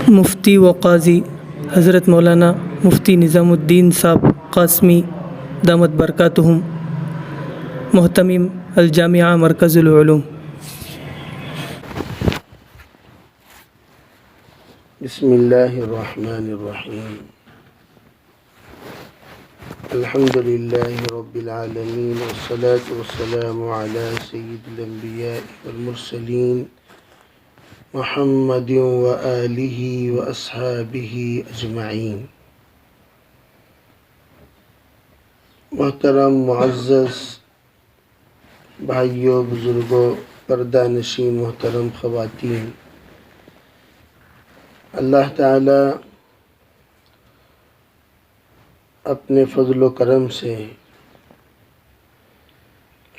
مفتی و قاضی حضرت مولانا مفتی نظام الدین صاحب قاسمی دامت برکاتہم، محتمم الجامعہ مرکز العلوم۔ بسم اللہ الرحمن الرحیم۔ الحمد للہ رب العالمین، والصلاة والسلام علی سید الانبیاء والمرسلین محمد وآلہ واصحابہ اجمعین۔ محترم معزز بھائیوں، بزرگوں، پردہ نشین محترم خواتین، اللہ تعالی اپنے فضل و کرم سے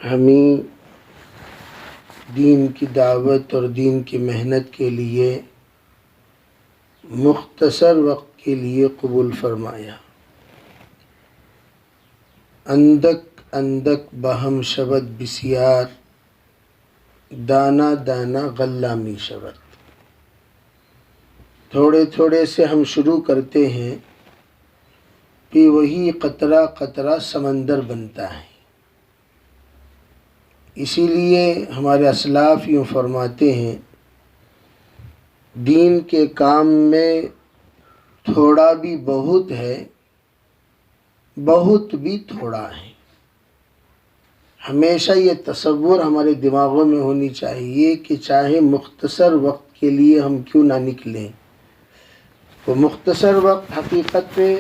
ہمیں دین کی دعوت اور دین کی محنت کے لیے مختصر وقت کے لیے قبول فرمایا۔ اندک اندک بہم شود بسیار، دانا دانا غلہ می شود۔ تھوڑے تھوڑے سے ہم شروع کرتے ہیں، پھر وہی قطرہ قطرہ سمندر بنتا ہے۔ اسی لیے ہمارے اسلاف یوں فرماتے ہیں، دین کے کام میں تھوڑا بھی بہت ہے، بہت بھی تھوڑا ہے۔ ہمیشہ یہ تصور ہمارے دماغوں میں ہونی چاہیے کہ چاہے مختصر وقت کے لیے ہم کیوں نہ نکلیں، وہ مختصر وقت حقیقت میں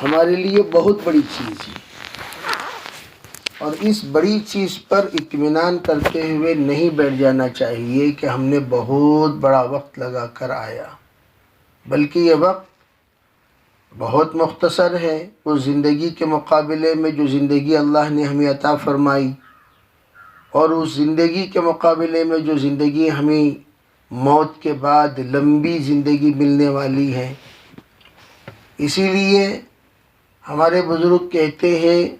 ہمارے لیے بہت بڑی چیز ہے، اور اس بڑی چیز پر اطمینان کرتے ہوئے نہیں بیٹھ جانا چاہیے کہ ہم نے بہت بڑا وقت لگا کر آیا، بلکہ یہ وقت بہت مختصر ہے۔ اس زندگی کے مقابلے میں جو زندگی اللہ نے ہمیں عطا فرمائی، اور اس زندگی کے مقابلے میں جو زندگی ہمیں موت کے بعد لمبی زندگی ملنے والی ہے۔ اسی لیے ہمارے بزرگ کہتے ہیں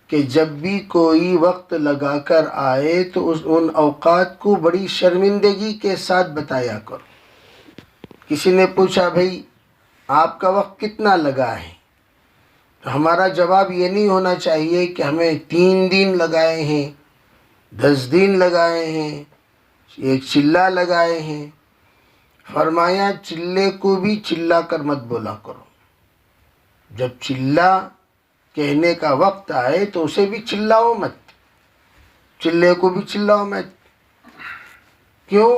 کہ جب بھی کوئی وقت لگا کر آئے تو ان اوقات کو بڑی شرمندگی کے ساتھ بتایا کرو۔ کسی نے پوچھا، بھائی آپ کا وقت کتنا لگا ہے؟ تو ہمارا جواب یہ نہیں ہونا چاہیے کہ ہمیں 3 دن لگائے ہیں، 10 دن لگائے ہیں، 1 چلہ لگائے ہیں۔ فرمایا چلے کو بھی چلا کر مت بولا کرو، جب چلہ کہنے کا وقت آئے تو اسے بھی چلاؤ مت، چلے کو بھی چلاؤ مت۔ کیوں؟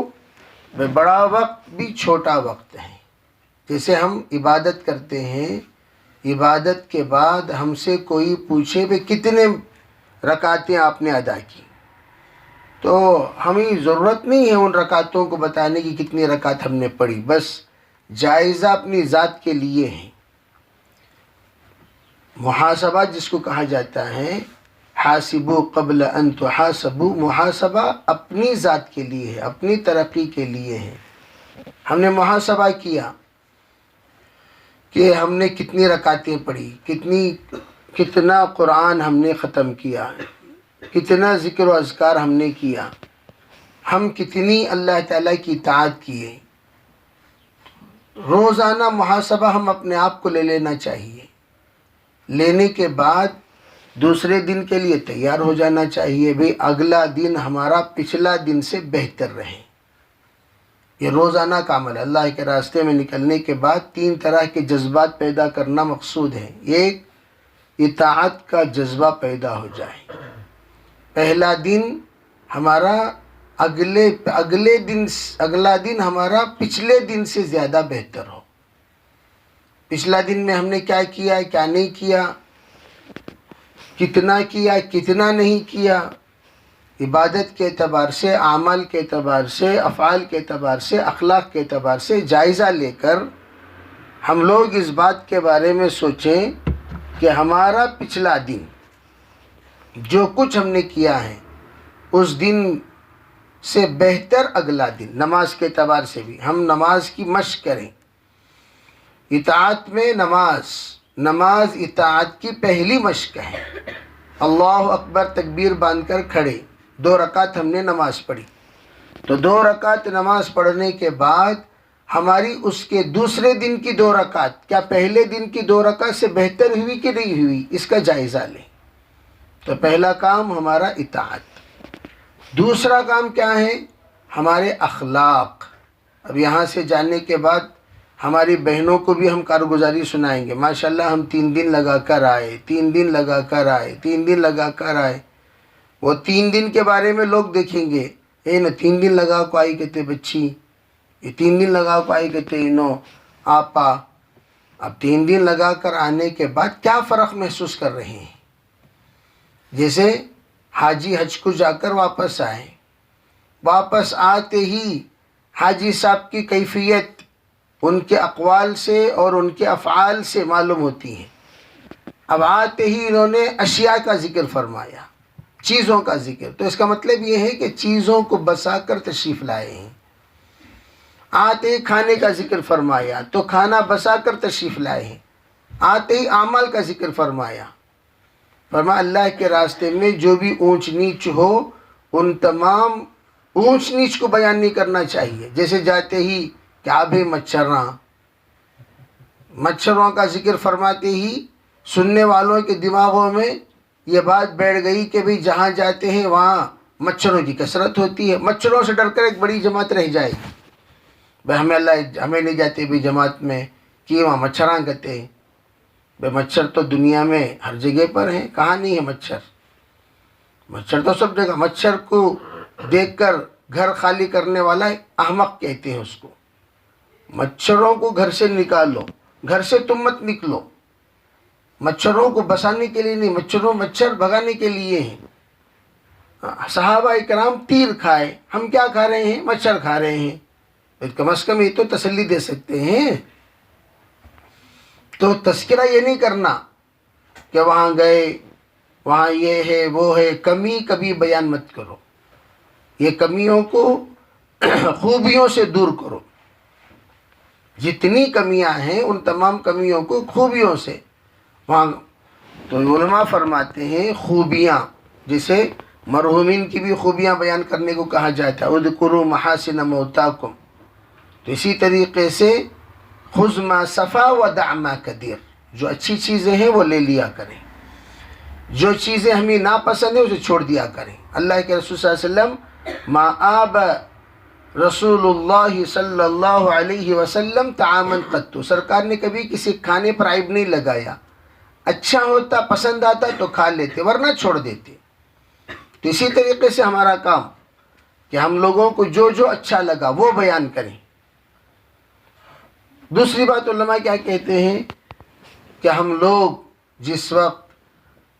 بڑا وقت بھی چھوٹا وقت ہے۔ جیسے ہم عبادت کرتے ہیں، عبادت کے بعد ہم سے کوئی پوچھے کہ کتنے رکعتیں آپ نے ادا کی، تو ہمیں ضرورت نہیں ہے ان رکعتوں کو بتانے کی کتنی رکعت ہم نے پڑھی، بس جائزہ اپنی ذات کے لیے ہے۔ محاسبہ جس کو کہا جاتا ہے، حاسبو قبل ان تحاسبو، محاسبہ اپنی ذات کے لیے ہے، اپنی ترقی کے لیے ہے۔ ہم نے محاسبہ کیا کہ ہم نے کتنی رکعتیں پڑھی، کتنا قرآن ہم نے ختم کیا، کتنا ذکر و اذکار ہم نے کیا، ہم کتنی اللہ تعالیٰ کی اطاعت کیے۔ روزانہ محاسبہ ہم اپنے آپ کو لے لینا چاہیے۔ لینے کے بعد دوسرے دن کے لیے تیار ہو جانا چاہیے، بھئی اگلا دن ہمارا پچھلا دن سے بہتر رہے۔ یہ روزانہ کا عمل ہے۔ اللہ کے راستے میں نکلنے کے بعد 3 طرح کے جذبات پیدا کرنا مقصود ہے۔ ایک، اطاعت کا جذبہ پیدا ہو جائے۔ پہلا دن ہمارا اگلا دن ہمارا پچھلے دن سے زیادہ بہتر ہو۔ پچھلا دن میں ہم نے کیا کیا، کیا نہیں کیا، کتنا نہیں کیا، عبادت کے اعتبار سے، اعمال کے اعتبار سے، افعال کے اعتبار سے، اخلاق کے اعتبار سے جائزہ لے کر ہم لوگ اس بات کے بارے میں سوچیں کہ ہمارا پچھلا دن جو کچھ ہم نے کیا ہے اس دن سے بہتر اگلا دن۔ نماز کے اعتبار سے بھی ہم نماز کی مشق کریں۔ اطاعت میں نماز اطاعت کی پہلی مشق ہے۔ اللہ اکبر تکبیر باندھ کر کھڑے، 2 رکعت ہم نے نماز پڑھی، تو 2 رکعت نماز پڑھنے کے بعد ہماری اس کے دوسرے دن کی 2 رکعت کیا پہلے دن کی 2 رکعت سے بہتر ہوئی کہ نہیں ہوئی، اس کا جائزہ لیں۔ تو پہلا کام ہمارا اطاعت۔ دوسرا کام کیا ہے؟ ہمارے اخلاق۔ اب یہاں سے جانے کے بعد ہماری بہنوں کو بھی ہم کارگزاری سنائیں گے، ماشاءاللہ ہم 3 دن لگا کر آئے، 3 دن لگا کر آئے، 3 دن لگا کر آئے۔ وہ 3 دن کے بارے میں لوگ دیکھیں گے، اے نا 3 دن لگا کو آئی کہتے بچی، یہ 3 دن لگا کو آئی کہتے انو آپا۔ اب 3 دن لگا کر آنے کے بعد کیا فرق محسوس کر رہے ہیں؟ جیسے حاجی حج کو جا کر واپس آئے، واپس آتے ہی حاجی صاحب کی کیفیت ان کے اقوال سے اور ان کے افعال سے معلوم ہوتی ہے۔ اب آتے ہی انہوں نے اشیاء کا ذکر فرمایا، چیزوں کا ذکر، تو اس کا مطلب یہ ہے کہ چیزوں کو بسا کر تشریف لائے ہیں۔ آتے ہی کھانے کا ذکر فرمایا تو کھانا بسا کر تشریف لائے ہیں۔ آتے ہی اعمال کا ذکر فرمایا، فرمایا اللہ کے راستے میں جو بھی اونچ نیچ ہو ان تمام اونچ نیچ کو بیان نہیں کرنا چاہیے۔ جیسے جاتے ہی کیا بھی مچھروں کا ذکر فرماتے ہی سننے والوں کے دماغوں میں یہ بات بیٹھ گئی کہ بھئی جہاں جاتے ہیں وہاں مچھروں کی کثرت ہوتی ہے، مچھروں سے ڈر کر ایک بڑی جماعت رہ جائے گی۔ بھئی ہمیں نہیں جاتے بھی جماعت میں کہ وہاں مچھراں کہتے ہیں۔ بھئی مچھر تو دنیا میں ہر جگہ پر ہیں، کہاں نہیں ہے مچھر؟ مچھر تو سب جگہ۔ مچھر کو دیکھ کر گھر خالی کرنے والا احمق کہتے ہیں اس کو۔ مچھروں کو گھر سے نکالو، گھر سے تم مت نکلو۔ مچھروں کو بسانے کے لیے نہیں، مچھر بھگانے کے لیے ہیں۔ صحابہ کرام تیر کھائے، ہم کیا کھا رہے ہیں؟ مچھر کھا رہے ہیں۔ کم از کم یہ تو تسلی دے سکتے ہیں۔ تو تذکرہ یہ نہیں کرنا کہ وہاں گئے، وہاں یہ ہے وہ ہے، کمی کبھی بیان مت کرو۔ یہ کمیوں کو خوبیوں سے دور کرو۔ جتنی کمیاں ہیں ان تمام کمیوں کو خوبیوں سے وہاں۔ تو علماء فرماتے ہیں خوبیاں، جسے مرحومین کی بھی خوبیاں بیان کرنے کو کہا جاتا ہے، اذکروا محاسن موتاکم۔ تو اسی طریقے سے خذ ما صفا ودع ما کدر، جو اچھی چیزیں ہیں وہ لے لیا کریں، جو چیزیں ہمیں ناپسند ہیں اسے چھوڑ دیا کریں۔ اللہ کے رسول صلی اللہ علیہ وسلم ما آب رسول اللہ صلی اللہ علیہ وسلم طعاما قط، سرکار نے کبھی کسی کھانے پر عیب نہیں لگایا، اچھا ہوتا پسند آتا تو کھا لیتے ورنہ چھوڑ دیتے۔ تو اسی طریقے سے ہمارا کام کہ ہم لوگوں کو جو جو اچھا لگا وہ بیان کریں۔ دوسری بات علماء کیا کہتے ہیں کہ ہم لوگ جس وقت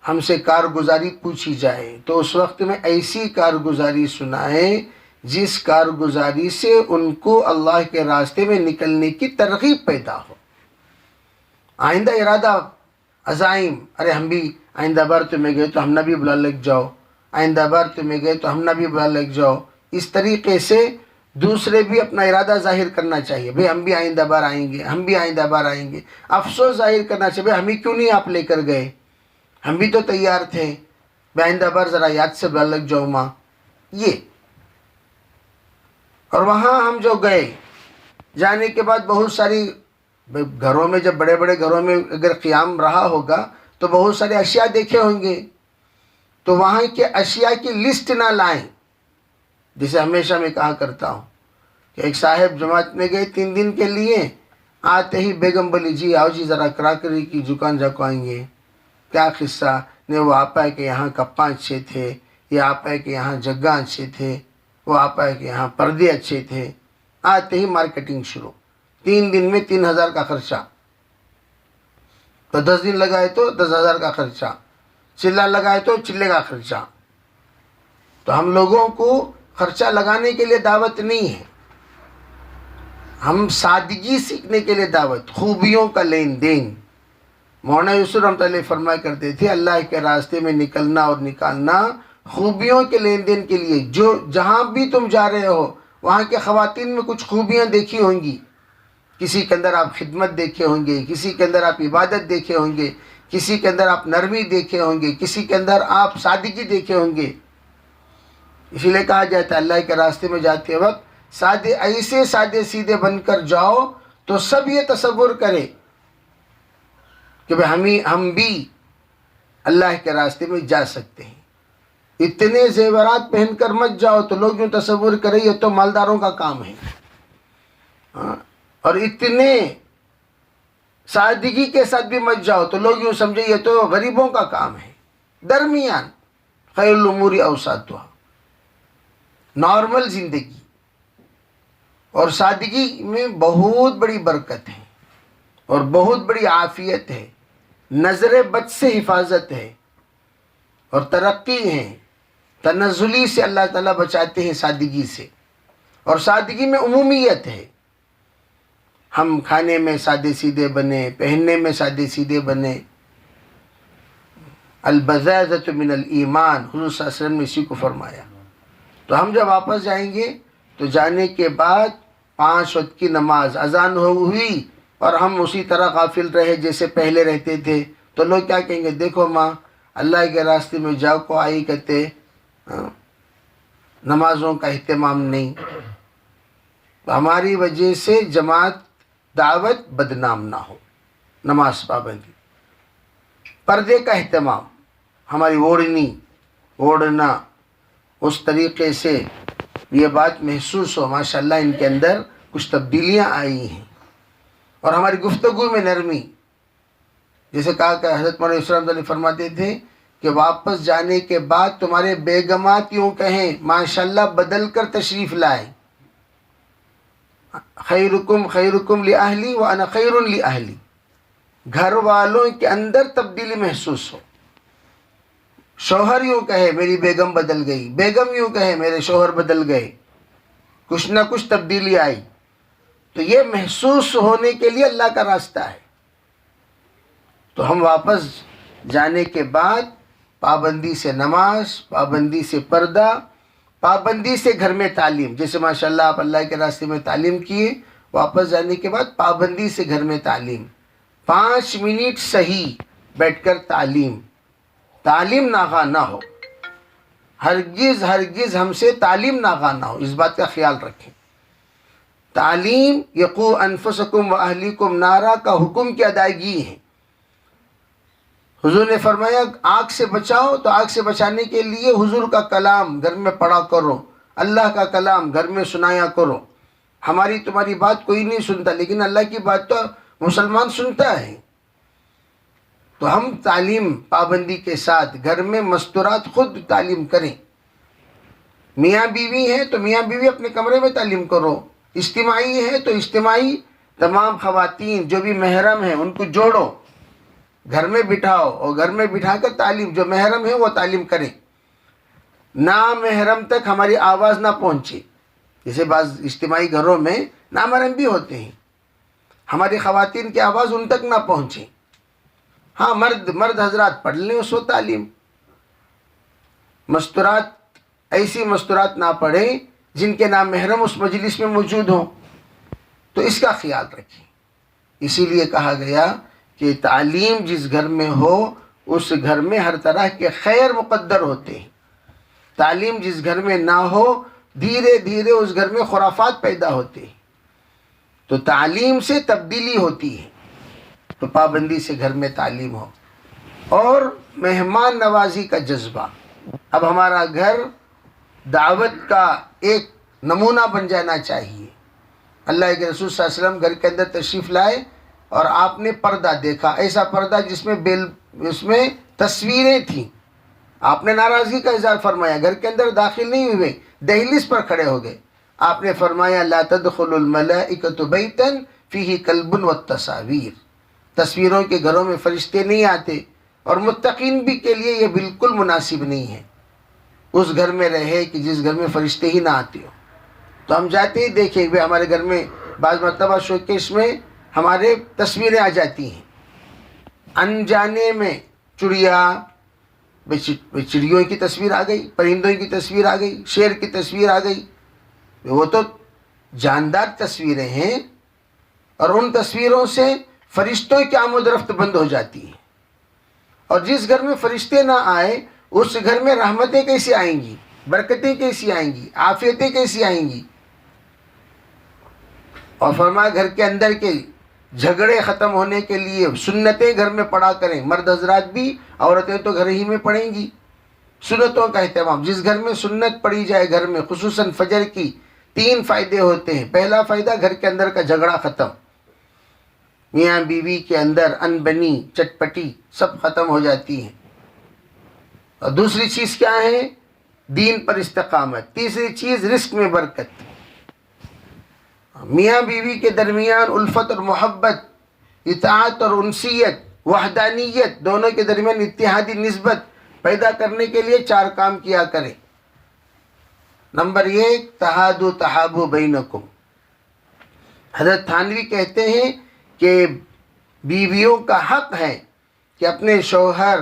ہم سے کارگزاری پوچھی جائے تو اس وقت میں ایسی کارگزاری سنائیں جس کارگزاری سے ان کو اللہ کے راستے میں نکلنے کی ترغیب پیدا ہو۔ آئندہ ارادہ عزائم، ارے ہم بھی آئندہ بار تمہیں گئے تو ہم نہ بھی بلا لگ جاؤ، آئندہ بار تمہیں گئے تو ہم نہ بھی بلا لگ جاؤ۔ اس طریقے سے دوسرے بھی اپنا ارادہ ظاہر کرنا چاہیے، بھئی ہم بھی آئندہ بار آئیں گے، ہم بھی آئندہ بار آئیں گے۔ افسوس ظاہر کرنا چاہیے، بھئی ہمیں کیوں نہیں آپ لے کر گئے، ہم بھی تو تیار تھے، بھئی آئندہ بار ذرا یاد سے بلا لگ جاؤ ماں۔ یہ اور وہاں ہم جو گئے، جانے کے بعد بہت ساری گھروں میں، جب بڑے بڑے گھروں میں اگر قیام رہا ہوگا تو بہت سارے اشیاء دیکھے ہوں گے، تو وہاں کے اشیاء کی لسٹ نہ لائیں۔ جسے ہمیشہ میں کہا کرتا ہوں کہ ایک صاحب جماعت میں گئے 3 دن کے لیے، آتے ہی بیگم بولی جی آؤ جی ذرا کراکری کی دکان جا کو آئیں گے۔ کیا قصہ؟ نہیں وہ آپا ہے کہ یہاں کپاں اچھے تھے، یہ آپا ہے کہ یہاں جگہ اچھے تھے، وہ آپا ہے کہ یہاں پردے اچھے تھے۔ آتے ہی مارکیٹنگ شروع، 3 دن میں 3000 کا خرچہ، تو 10 دن لگائے تو 10,000 کا خرچہ، چلہ لگائے تو چلے کا خرچہ۔ تو ہم لوگوں کو خرچہ لگانے کے لیے دعوت نہیں ہے، ہم سادگی سیکھنے کے لیے دعوت، خوبیوں کا لین دین۔ مولانا یوسف رحمۃ اللہ فرمایا کرتے تھے اللہ کے راستے میں نکلنا اور نکالنا خوبیوں کے لین دین کے لیے۔ جو جہاں بھی تم جا رہے ہو وہاں کے خواتین میں کچھ خوبیاں دیکھی ہوں گی، کسی کے اندر آپ خدمت دیکھے ہوں گے، کسی کے اندر آپ عبادت دیکھے ہوں گے، کسی کے اندر آپ نرمی دیکھے ہوں گے، کسی کے اندر آپ سادگی دیکھے ہوں گے۔ اسی لیے کہا جاتا ہے اللہ کے راستے میں جاتے وقت ایسے سادے سیدھے بن کر جاؤ تو سب یہ تصور کرے کہ ہم بھی اللہ کے راستے میں جا سکتے ہیں۔ اتنے زیورات پہن کر مت جاؤ تو لوگ یوں تصور کریں یہ تو مالداروں کا کام ہے، اور اتنے سادگی کے ساتھ بھی مت جاؤ تو لوگ یوں سمجھے یہ تو غریبوں کا کام ہے۔ درمیان، خیر الامور اوساطها، نارمل زندگی اور سادگی میں بہت بڑی برکت ہے اور بہت بڑی عافیت ہے، نظر بد سے حفاظت ہے اور ترقی ہے۔ تنزلی سے اللہ تعالیٰ بچاتے ہیں سادگی سے، اور سادگی میں عمومیت ہے۔ ہم کھانے میں سادے سیدھے بنے، پہننے میں سادے سیدھے بنے۔ البذاذۃ من الایمان، حضور صلی اللہ علیہ وسلم نے اسی کو فرمایا۔ تو ہم جب واپس جائیں گے تو جانے کے بعد 5 وقت کی نماز اذان ہوئی اور ہم اسی طرح غافل رہے جیسے پہلے رہتے تھے تو لوگ کیا کہیں گے؟ دیکھو ماں، اللہ کے راستے میں جاؤ کو آئی کہتے نمازوں کا اہتمام نہیں۔ ہماری وجہ سے جماعت دعوت بدنام نہ ہو۔ نماز پابندی، پردے کا اہتمام، ہماری اوڑھنا اس طریقے سے یہ بات محسوس ہو ماشاءاللہ ان کے اندر کچھ تبدیلیاں آئی ہیں، اور ہماری گفتگو میں نرمی، جیسے کہا کہ حضرت مولانا اسلام علیہ فرماتے تھے کہ واپس جانے کے بعد تمہارے بیگمات یوں کہیں ماشاءاللہ بدل کر تشریف لائیں، خیرکم خیرکم لأہلی وانا خیر لأہلی، گھر والوں کے اندر تبدیلی محسوس ہو۔ شوہر یوں کہے میری بیگم بدل گئی، بیگم یوں کہے میرے شوہر بدل گئے، کچھ نہ کچھ تبدیلی آئی، تو یہ محسوس ہونے کے لیے اللہ کا راستہ ہے۔ تو ہم واپس جانے کے بعد پابندی سے نماز، پابندی سے پردہ، پابندی سے گھر میں تعلیم، جیسے ماشاءاللہ آپ اللہ کے راستے میں تعلیم کیے، واپس جانے کے بعد پابندی سے گھر میں تعلیم، 5 منٹ صحیح بیٹھ کر تعلیم ناغا نہ ہو، ہرگز ہم سے تعلیم ناغا نہ ہو، اس بات کا خیال رکھیں۔ تعلیم یقو انفسکم و اہلیکم نارا کا حکم کی ادائیگی ہے۔ حضور نے فرمایا آگ سے بچاؤ، تو آگ سے بچانے کے لیے حضور کا کلام گھر میں پڑھا کرو، اللہ کا کلام گھر میں سنایا کرو۔ ہماری تمہاری بات کوئی نہیں سنتا، لیکن اللہ کی بات تو مسلمان سنتا ہے۔ تو ہم تعلیم پابندی کے ساتھ گھر میں مستورات خود تعلیم کریں۔ میاں بیوی ہیں تو میاں بیوی اپنے کمرے میں تعلیم کرو، اجتماعی ہے تو اجتماعی تمام خواتین جو بھی محرم ہیں ان کو جوڑو، گھر میں بٹھاؤ، اور گھر میں بٹھا کر تعلیم، جو محرم ہے وہ تعلیم کریں، نامحرم تک ہماری آواز نہ پہنچے۔ جیسے بعض اجتماعی گھروں میں نامحرم بھی ہوتے ہیں، ہماری خواتین کی آواز ان تک نہ پہنچے۔ ہاں مرد حضرات پڑھ لیں اس وقت تعلیم، مستورات ایسی مستورات نہ پڑھیں جن کے نام محرم اس مجلس میں موجود ہوں، تو اس کا خیال رکھیں۔ اسی لیے کہا گیا کہ تعلیم جس گھر میں ہو اس گھر میں ہر طرح کے خیر مقدر ہوتے ہیں، تعلیم جس گھر میں نہ ہو دھیرے دھیرے اس گھر میں خرافات پیدا ہوتے ہیں۔ تو تعلیم سے تبدیلی ہوتی ہے، تو پابندی سے گھر میں تعلیم ہو، اور مہمان نوازی کا جذبہ۔ اب ہمارا گھر دعوت کا ایک نمونہ بن جانا چاہیے۔ اللہ کے رسول صلی اللہ علیہ وسلم گھر کے اندر تشریف لائے اور آپ نے پردہ دیکھا، ایسا پردہ جس میں تصویریں تھیں۔ آپ نے ناراضگی کا اظہار فرمایا، گھر کے اندر داخل نہیں ہوئے، دہلیز پر کھڑے ہو گئے۔ آپ نے فرمایا لا تدخل الملائکۃ بیتا فیہ کلب والتصاویر، تصویروں کے گھروں میں فرشتے نہیں آتے، اور متقین بھی کے لیے یہ بالکل مناسب نہیں ہے اس گھر میں رہے کہ جس گھر میں فرشتے ہی نہ آتے ہو۔ تو ہم جاتے ہی دیکھیں کہ ہمارے گھر میں بعض مرتبہ شوکیس میں ہمارے تصویریں آ جاتی ہیں، انجانے میں چڑیوں کی تصویر آ گئی، پرندوں کی تصویر آ گئی، شیر کی تصویر آ گئی، وہ تو جاندار تصویریں ہیں، اور ان تصویروں سے فرشتوں کی آمد و رفت بند ہو جاتی ہے۔ اور جس گھر میں فرشتے نہ آئے اس گھر میں رحمتیں کیسی آئیں گی، برکتیں کیسی آئیں گی، عافیتیں کیسی آئیں گی؟ اور فرمایا گھر کے اندر کے جھگڑے ختم ہونے کے لیے سنتیں گھر میں پڑھا کریں، مرد حضرات بھی، عورتیں تو گھر ہی میں پڑھیں گی۔ سنتوں کا اہتمام، جس گھر میں سنت پڑھی جائے گھر میں، خصوصاً فجر کی، 3 فائدے ہوتے ہیں۔ پہلا فائدہ، گھر کے اندر کا جھگڑا ختم، میاں بیوی کے اندر انبنی چٹپٹی سب ختم ہو جاتی ہے۔ اور دوسری چیز کیا ہے؟ دین پر استقامت۔ تیسری چیز، رزق میں برکت۔ میاں بیوی کے درمیان الفت اور محبت، اطاعت اور انسیت، وحدانیت، دونوں کے درمیان اتحادی نسبت پیدا کرنے کے لیے 4 کام کیا کریں۔ نمبر 1، تہادو تحابو بینکم۔ حضرت تھانوی کہتے ہیں کہ بیویوں کا حق ہے کہ اپنے شوہر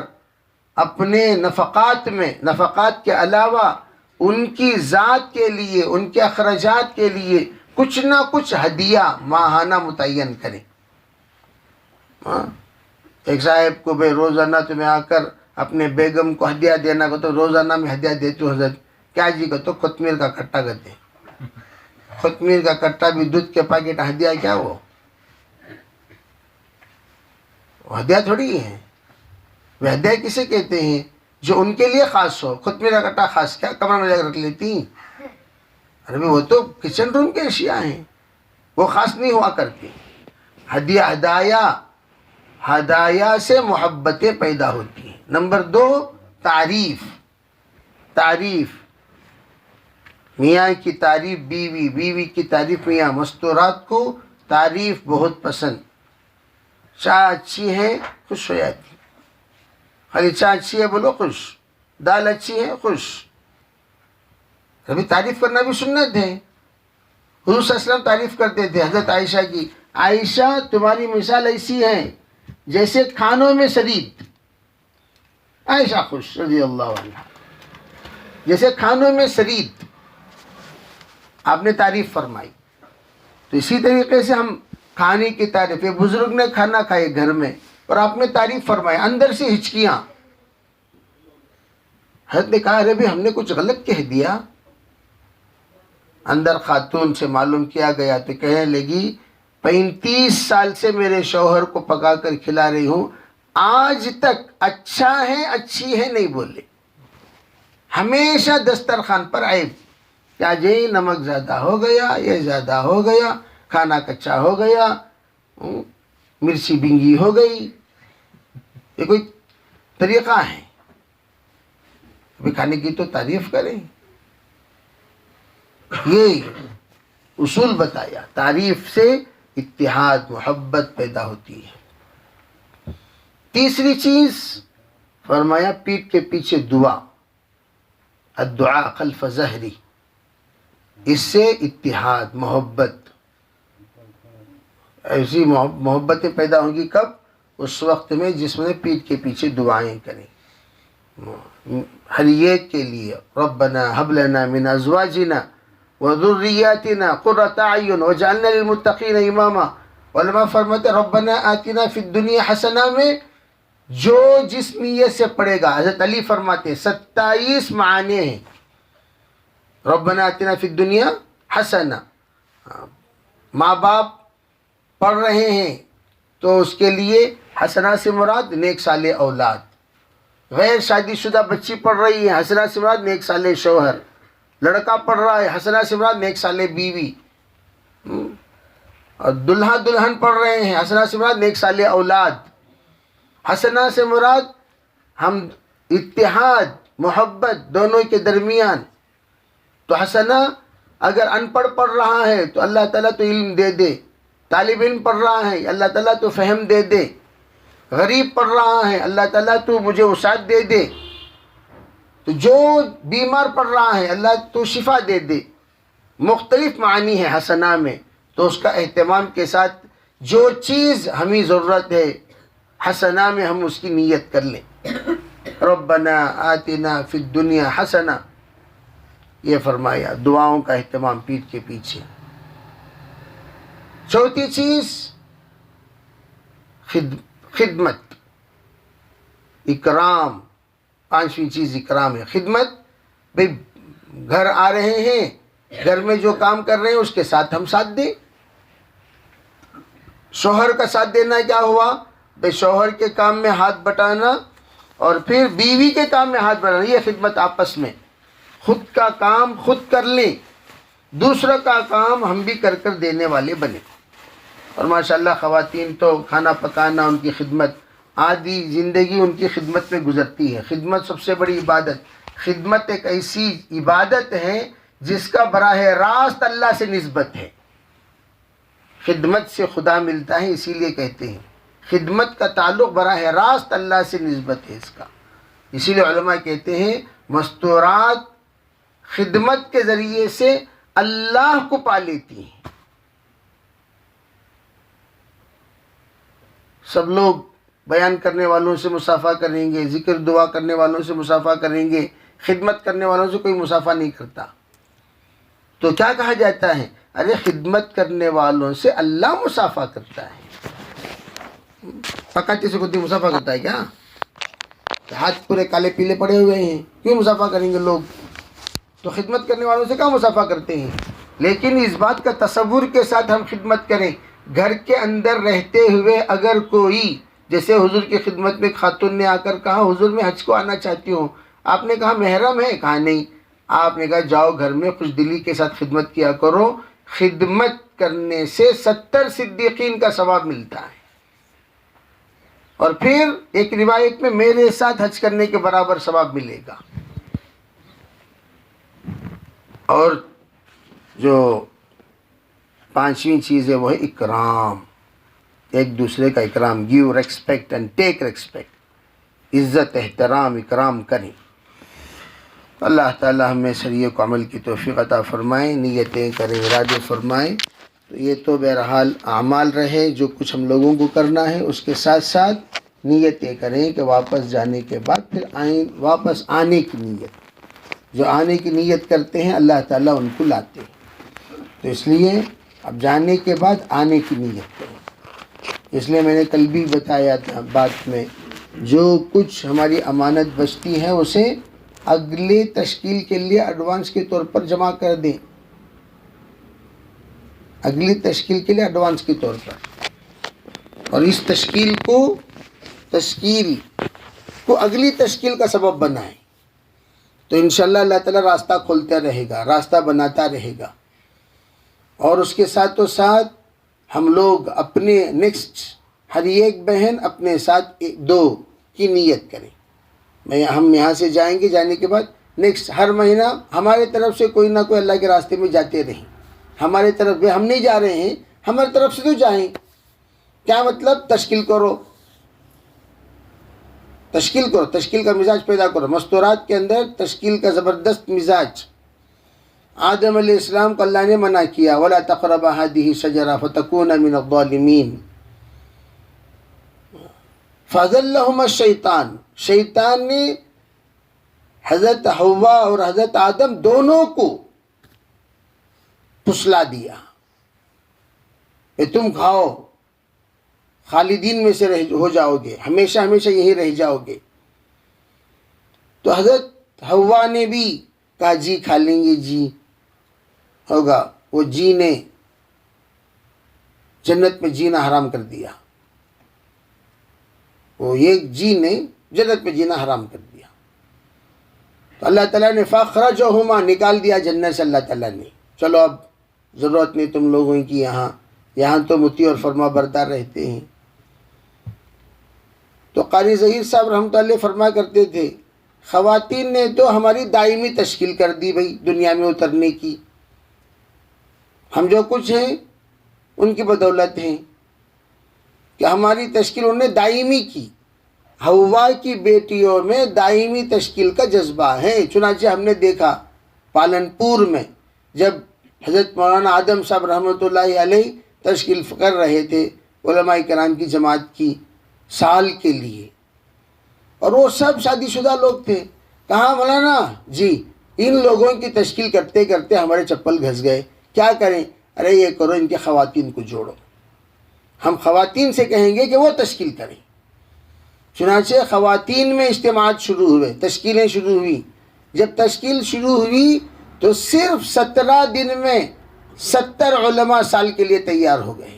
اپنے نفقات میں، نفقات کے علاوہ ان کی ذات کے لیے، ان کے اخراجات کے لیے کچھ نہ کچھ ہدیہ ماہانہ متعین کریں۔ ایک صاحب کو بھائی روزانہ تمہیں آ کر اپنے بیگم کو ہدیہ دینا کو، تو روزانہ میں ہدیہ دیتی ہوں حضرت، کیا جی کو؟ تو کوتمیر کا کٹا کرتے ہیں۔ کوتمیر کا کٹا بھی دودھ کے پیکٹ ہدیہ کیا؟ وہ ہدیہ تھوڑی ہے۔ وہ ہدیہ کسے کہتے ہیں؟ جو ان کے لیے خاص ہو۔ کوتمیر کا کٹا خاص کیا کمرے میں جا کر رکھ لیتی؟ ارے وہ تو کچن روم کے اشیاء ہیں، وہ خاص نہیں ہوا کرتی۔ ہدیہ، ہدایہ سے محبتیں پیدا ہوتی ہیں۔ نمبر 2، تعریف۔ میاں کی تعریف بیوی، بیوی کی تعریف میاں۔ مستورات کو تعریف بہت پسند۔ چائے اچھی ہے خوش ہو جاتی، خالی چائے اچھی ہے بولو خوش، دال اچھی ہے خوش۔ کبھی تعریف کرنا بھی سنت ہے۔ حضور صلی اللہ علیہ وسلم تعریف کرتے تھے حضرت عائشہ کی، عائشہ تمہاری مثال ایسی ہے جیسے کھانوں میں سرید۔ عائشہ خوش رضی اللہ عنہ، جیسے کھانوں میں سرید، آپ نے تعریف فرمائی۔ تو اسی طریقے سے ہم کھانے کی تعریف، ایک بزرگ نے کھانا کھائے گھر میں اور آپ نے تعریف فرمائی، اندر سے ہچکیاں۔ حضرت نے کہا ارے بھی ہم نے کچھ غلط کہہ دیا؟ اندر خاتون سے معلوم کیا گیا تو کہنے لگی 35 سال سے میرے شوہر کو پکا کر کھلا رہی ہوں، آج تک اچھا ہے اچھی ہے نہیں بولے، ہمیشہ دسترخوان پر عیب، کیا جی نمک زیادہ ہو گیا، یہ زیادہ ہو گیا، کھانا کچا ہو گیا، مرچی بنگی ہو گئی۔ یہ کوئی طریقہ ہے؟ ابھی کھانے کی تو تعریف کریں۔ یہ اصول بتایا، تعریف سے اتحاد محبت پیدا ہوتی ہے۔ تیسری چیز فرمایا پیٹھ کے پیچھے دعا، الدعاء خلف ظہری، اس سے اتحاد محبت، ایسی محبتیں پیدا ہوں گی کب؟ اس وقت میں جس میں پیٹھ کے پیچھے دعائیں کریں ہر ایک کے لیے، ربنا هب لنا من ازواجنا وذریاتنا قرۃ اعین واجعلنا للمتقین اماما۔ علماء فرماتے ربنا آتنا فی الدنیا حسنہ میں جو جس نیت سے پڑھے گا، حضرت علی فرماتے 27 معنی ہیں ربنا آتنا فی الدنیا حسنہ۔ ماں باپ پڑھ رہے ہیں تو اس کے لیے حسنہ سے مراد نیک صالح اولاد، غیر شادی شدہ بچی پڑھ رہی ہے، حسنہ سے مراد نیک صالح شوہر، لڑکا پڑھ رہا ہے، حسنہ سے مراد نیک صالح بیوی، اور دلہا دلہن پڑھ رہے ہیں، حسنہ سے مراد نیک صالح اولاد۔ حسنہ سے مراد ہم اتحاد محبت دونوں کے درمیان۔ تو حسنہ اگر ان پڑھ پڑھ رہا ہے تو اللہ تعالیٰ تو علم دے دے، طالب علم پڑھ رہا ہے اللہ تعالیٰ تو فہم دے دے، غریب پڑھ رہا ہے اللہ تعالیٰ تو مجھے وسعت دے دے، تو جو بیمار پڑھ رہا ہے اللہ تو شفا دے دے۔ مختلف معنی ہے حسنہ میں، تو اس کا اہتمام کے ساتھ جو چیز ہمیں ضرورت ہے حسنہ میں ہم اس کی نیت کر لیں۔ ربنا آتنا فی الدنیا حسنہ، یہ فرمایا، دعاؤں کا اہتمام پیٹھ کے پیچھے۔ چوتھی چیز خدمت، اکرام۔ 5ویں چیز اکرام ہے، خدمت۔ بھئی گھر آ رہے ہیں، گھر میں جو کام کر رہے ہیں اس کے ساتھ ہم ساتھ دیں، شوہر کا ساتھ دینا کیا ہوا؟ بھئی شوہر کے کام میں ہاتھ بٹانا اور پھر بیوی کے کام میں ہاتھ بٹانا، یہ خدمت آپس میں، خود کا کام خود کر لیں، دوسروں کا کام ہم بھی کر کر دینے والے بنے۔ اور ماشاءاللہ خواتین تو کھانا پکانا، ان کی خدمت، آدھی زندگی ان کی خدمت میں گزرتی ہے۔ خدمت سب سے بڑی عبادت، خدمت ایک ایسی عبادت ہے جس کا براہ راست اللہ سے نسبت ہے۔ خدمت سے خدا ملتا ہے، اسی لیے کہتے ہیں خدمت کا تعلق براہ راست اللہ سے نسبت ہے اس کا۔ اسی لیے علماء کہتے ہیں مستورات خدمت کے ذریعے سے اللہ کو پا لیتی ہیں۔ سب لوگ بیان کرنے والوں سے مصافحہ کریں گے، ذکر دعا کرنے والوں سے مصافحہ کریں گے، خدمت کرنے والوں سے کوئی مصافحہ نہیں کرتا، تو کیا کہا جاتا ہے؟ ارے خدمت کرنے والوں سے اللہ مصافحہ کرتا ہے۔ پکاتے سے کوئی مصافحہ کرتا ہے کیا؟ ہاتھ پورے کالے پیلے پڑے ہوئے ہیں، کیوں مصافحہ کریں گے لوگ؟ تو خدمت کرنے والوں سے کیا مصافحہ کرتے ہیں؟ لیکن اس بات کا تصور کے ساتھ ہم خدمت کریں، گھر کے اندر رہتے ہوئے اگر کوئی، جیسے حضور کی خدمت میں خاتون نے آ کر کہا حضور میں حج کو آنا چاہتی ہوں، آپ نے کہا محرم ہے؟ کہا نہیں۔ آپ نے کہا جاؤ گھر میں خوش دلی کے ساتھ خدمت کیا کرو، خدمت کرنے سے 70 صدیقین کا ثواب ملتا ہے، اور پھر ایک روایت میں میرے ساتھ حج کرنے کے برابر ثواب ملے گا۔ اور جو پانچویں چیز ہے وہ ہے اکرام، ایک دوسرے کا اکرام، give respect and take respect, عزت احترام اکرام کریں۔ اللہ تعالی ہمیں شریعہ کو عمل کی توفیق عطا فرمائیں، نیتیں کریں، ارادے فرمائیں۔ تو یہ تو بہرحال اعمال رہے جو کچھ ہم لوگوں کو کرنا ہے، اس کے ساتھ ساتھ نیتیں کریں کہ واپس جانے کے بعد پھر واپس آنے کی نیت، جو آنے کی نیت کرتے ہیں اللہ تعالیٰ ان کو لاتے ہیں۔ تو اس لیے اب جانے کے بعد آنے کی نیت کریں۔ اس لیے میں نے کل بھی بتایا تھا بات میں، جو کچھ ہماری امانت بچتی ہے اسے اگلے تشکیل کے لیے ایڈوانس کے طور پر جمع کر دیں، اگلی تشکیل کے لیے ایڈوانس کے طور پر، اور اس تشکیل کو اگلی تشکیل کا سبب بنائیں، تو انشاءاللہ اللہ تعالیٰ راستہ کھولتا رہے گا، راستہ بناتا رہے گا۔ اور اس کے ساتھ ہم لوگ اپنے نیکسٹ ہر ایک بہن اپنے ساتھ 2 کی نیت کریں۔ ہم یہاں سے جائیں گے، جانے کے بعد نیکسٹ ہر مہینہ ہمارے طرف سے کوئی نہ کوئی اللہ کے راستے میں جاتے رہیں۔ ہمارے طرف بھی ہم نہیں جا رہے ہیں، ہماری طرف سے تو جائیں۔ کیا مطلب؟ تشکیل کرو، تشکیل کا مزاج پیدا کرو۔ مستورات کے اندر تشکیل کا زبردست مزاج۔ آدم علیہ السلام کو اللہ نے منع کیا، وَلَا تَقْرَبَا هَذِهِ الشَّجَرَةَ فَتَكُونَ مِنَ الظَّالِمِينَ۔ فَأَزَلَّهُمَا الشَّيْطَانُ، شیطان نے حضرت حوا اور حضرت آدم دونوں کو پھسلا دیا کہ تم کھاؤ، خالدین میں سے ہو جاؤ گے، ہمیشہ ہمیشہ یہی رہ جاؤ گے۔ تو حضرت حوا نے بھی کہا جی کھا لیں گے، جی ہوگا۔ وہ جی نے جنت میں جینا حرام کر دیا، وہ ایک جی نے جنت میں جینا حرام کر دیا۔ تو اللہ تعالیٰ نے فَأَخْرَجَهُمَا، نکال دیا جنت سے اللہ تعالیٰ نے، چلو اب ضرورت نہیں تم لوگوں کی، یہاں تو مطیع اور فرما بردار رہتے ہیں۔ تو قاری ظہیر صاحب رحمۃ اللہ فرما کرتے تھے خواتین نے تو ہماری دائمی تشکیل کر دی بھائی دنیا میں اترنے کی، ہم جو کچھ ہیں ان کی بدولت ہیں کہ ہماری تشکیل انہوں نے دائمی کی۔ حوا کی بیٹیوں میں دائمی تشکیل کا جذبہ ہے، چنانچہ ہم نے دیکھا پالنپور میں جب حضرت مولانا آدم صاحب رحمۃ اللہ علیہ تشکیل کر رہے تھے علماء کرام کی جماعت کی سال کے لیے، اور وہ سب شادی شدہ لوگ تھے۔ کہاں مولانا؟ جی ان لوگوں کی تشکیل کرتے کرتے ہمارے چپل گھس گئے، کیا کریں؟ ارے یہ کرو، ان کے خواتین کو جوڑو، ہم خواتین سے کہیں گے کہ وہ تشکیل کریں۔ چنانچہ خواتین میں اجتماعات شروع ہوئے، تشکیلیں شروع ہوئی۔ جب تشکیل شروع ہوئی تو صرف 17 دن میں 70 علماء سال کے لیے تیار ہو گئے۔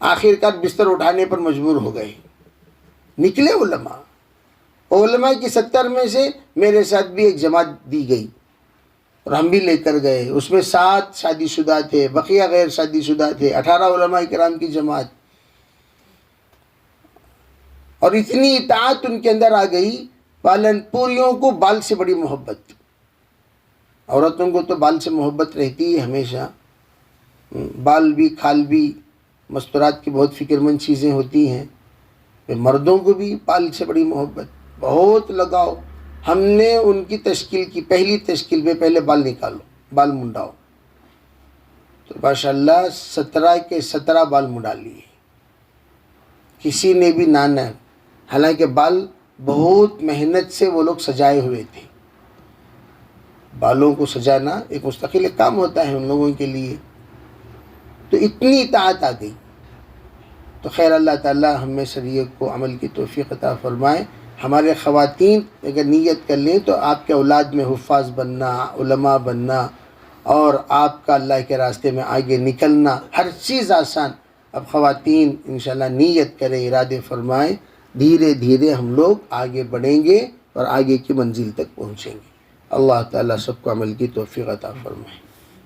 آخرکار بستر اٹھانے پر مجبور ہو گئے، نکلے علماء. علماء کی 70 میں سے میرے ساتھ بھی ایک جماعت دی گئی اور ہم بھی لے کر گئے. اس میں 7 شادی شدہ تھے، بقیہ غیر شادی شدہ تھے، 18 علماء کرام کی جماعت. اور اتنی اطاعت ان کے اندر آ گئی، پالن پوریوں کو بال سے بڑی محبت. عورتوں کو تو بال سے محبت رہتی ہے ہمیشہ، بال بھی کھال بھی مستورات کی بہت فکر مند چیزیں ہوتی ہیں. مردوں کو بھی بال سے بڑی محبت، بہت لگاؤ. ہم نے ان کی تشکیل کی، پہلی تشکیل میں پہلے بال نکالو، بال منڈاؤ. تو ماشاءاللہ 17 کے 17 بال منڈا لیے، کسی نے بھی نہ. حالانکہ بال بہت محنت سے وہ لوگ سجائے ہوئے تھے. بالوں کو سجانا ایک مستقل ایک کام ہوتا ہے ان لوگوں کے لیے. تو اتنی اطاعت آ گئی. تو خیر اللہ تعالی ہم میں شریعت کو عمل کی توفیق عطا فرمائے. ہمارے خواتین اگر نیت کر لیں تو آپ کے اولاد میں حفاظ بننا، علماء بننا اور آپ کا اللہ کے راستے میں آگے نکلنا، ہر چیز آسان. اب خواتین انشاءاللہ نیت کریں، ارادے فرمائیں، دھیرے دھیرے ہم لوگ آگے بڑھیں گے اور آگے کی منزل تک پہنچیں گے. اللہ تعالیٰ سب کو عمل کی توفیق عطا فرمائے.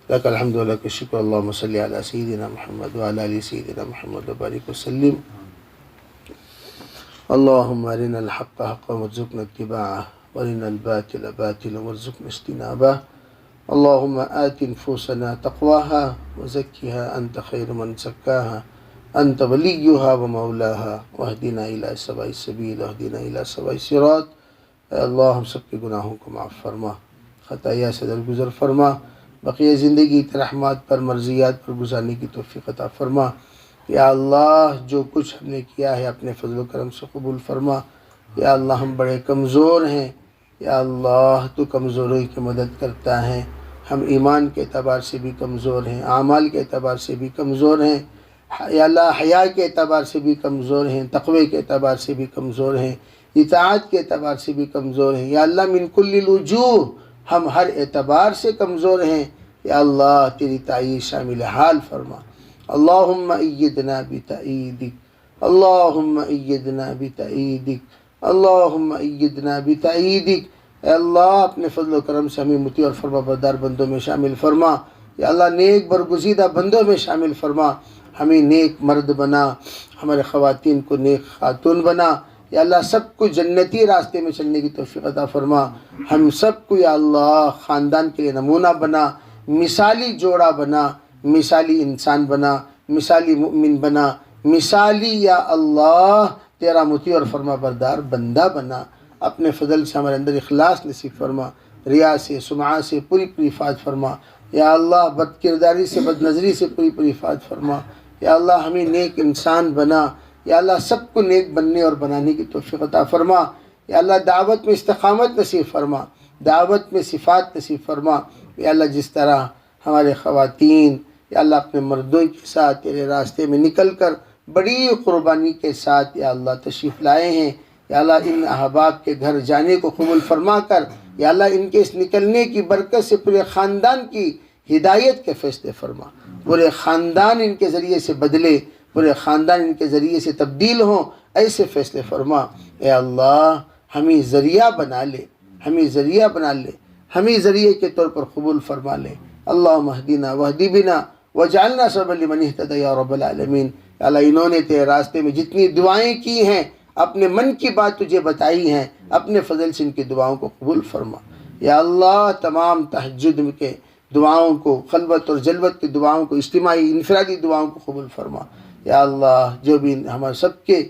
لک الحمد و لک الشکر. اللہم صلی علی سیدنا محمد وعلی آل سیدنا محمد وبارک وسلم. اللہم ارنا الحق حقا وارزقنا اتباعہ وارنا الباطل باطلا وارزقنا اجتنابہ. اللہم آت نفوسنا تقواها وزکها انت خیر من زکاها انت ولیها ومولاها واہدنا الی سواء السبیل واہدنا الی سواء الصراط. اے اللہ ہم سب کے گناہوں کو معاف فرما، خطایا سے درگزر فرما، بقیہ زندگی رحمات پر مرضیات پر گزارنے کی توفیق عطا فرما. یا اللہ جو کچھ ہم نے کیا ہے اپنے فضل و کرم سے قبول فرما. یا اللہ ہم بڑے کمزور ہیں، یا اللہ تو کمزوروں کی مدد کرتا ہے. ہم ایمان کے اعتبار سے بھی کمزور ہیں، اعمال کے اعتبار سے بھی کمزور ہیں، یا اللہ حیا کے اعتبار سے بھی کمزور ہیں، تقوی کے اعتبار سے بھی کمزور ہیں، اطاعت کے اعتبار سے بھی کمزور ہیں. یا اللہ من کل الوجوہ ہم ہر اعتبار سے کمزور ہیں. یا اللہ تیری تائید شامل حال فرما. اللہم ایدنا بتائیدک، اللہم ایدنا بتائیدک، اللہم ایدنا بتائیدک. اے اللہ اپنے فضل و کرم سے ہمیں مطیع اور فرما بردار بندوں میں شامل فرما. یا اللہ نیک برگزیدہ بندوں میں شامل فرما. ہمیں نیک مرد بنا، ہمارے خواتین کو نیک خاتون بنا. یا اللہ سب کو جنتی راستے میں چلنے کی توفیق عطا فرما. ہم سب کو یا اللہ خاندان کے لیے نمونہ بنا، مثالی جوڑا بنا، مثالی انسان بنا، مثالی مؤمن بنا، مثالی یا اللہ تیرا مطیع اور فرما بردار بندہ بنا. اپنے فضل سے ہمارے اندر اخلاص نصیب فرما، ریا سے سمعہ سے پوری پوری حفاظت فرما. یا اللہ بد کرداری سے بد نظری سے پوری پوری حفاظت فرما. یا اللہ ہمیں نیک انسان بنا. یا اللہ سب کو نیک بننے اور بنانے کی توفیق عطا فرما. یا اللہ دعوت میں استقامت نصیب فرما، دعوت میں صفات نصیب فرما. یا اللہ جس طرح ہمارے خواتین یا اللہ اپنے مردوں کے ساتھ تیرے راستے میں نکل کر بڑی قربانی کے ساتھ یا اللہ تشریف لائے ہیں، یا اللہ ان احباب کے گھر جانے کو قبول فرما کر یا اللہ ان کے اس نکلنے کی برکت سے پورے خاندان کی ہدایت کے فیصلے فرما. پورے خاندان ان کے ذریعے سے بدلے، پورے خاندان ان کے ذریعے سے تبدیل ہوں، ایسے فیصلے فرما. اے اللہ ہمیں ذریعہ بنا لے، ہمیں ذریعہ بنا لے، ہمیں ذریعے کے طور پر قبول فرما لے. اللہم اہدنا واہدی بنا وجعلنا سببا لمن اہتدی یا رب العالمین. یا اللہ انہوں نے تیرے راستے میں جتنی دعائیں کی ہیں، اپنے من کی بات تجھے بتائی ہیں، اپنے فضل سے ان کی دعاؤں کو قبول فرما. یا اللہ تمام تہجد کے دعاؤں کو، خلوت اور جلوت کی دعاؤں کو، اجتماعی انفرادی دعاؤں کو قبول فرما. یا اللہ جو بھی ہمارے سب کے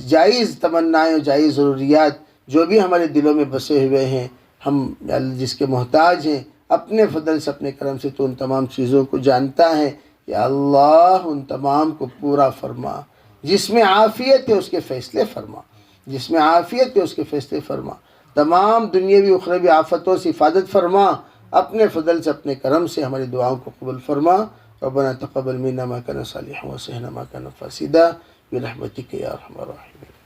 جائز تمنائیں اور جائز ضروریات جو بھی ہمارے دلوں میں بسے ہوئے ہیں، ہم یا اللہ جس کے محتاج ہیں، اپنے فضل سے اپنے کرم سے تو ان تمام چیزوں کو جانتا ہے. یا اللہ ان تمام کو پورا فرما. جس میں عافیت ہے اس کے فیصلے فرما، جس میں عافیت ہے اس کے فیصلے فرما. تمام دنیاوی اخروی آفتوں سے حفاظت فرما. اپنے فضل سے اپنے کرم سے ہماری دعاؤں کو قبول فرما. ربنا تقبل منا ما كان صالحا وسهنا ما كان فاسدا برحمتك يا ارحم الراحمين.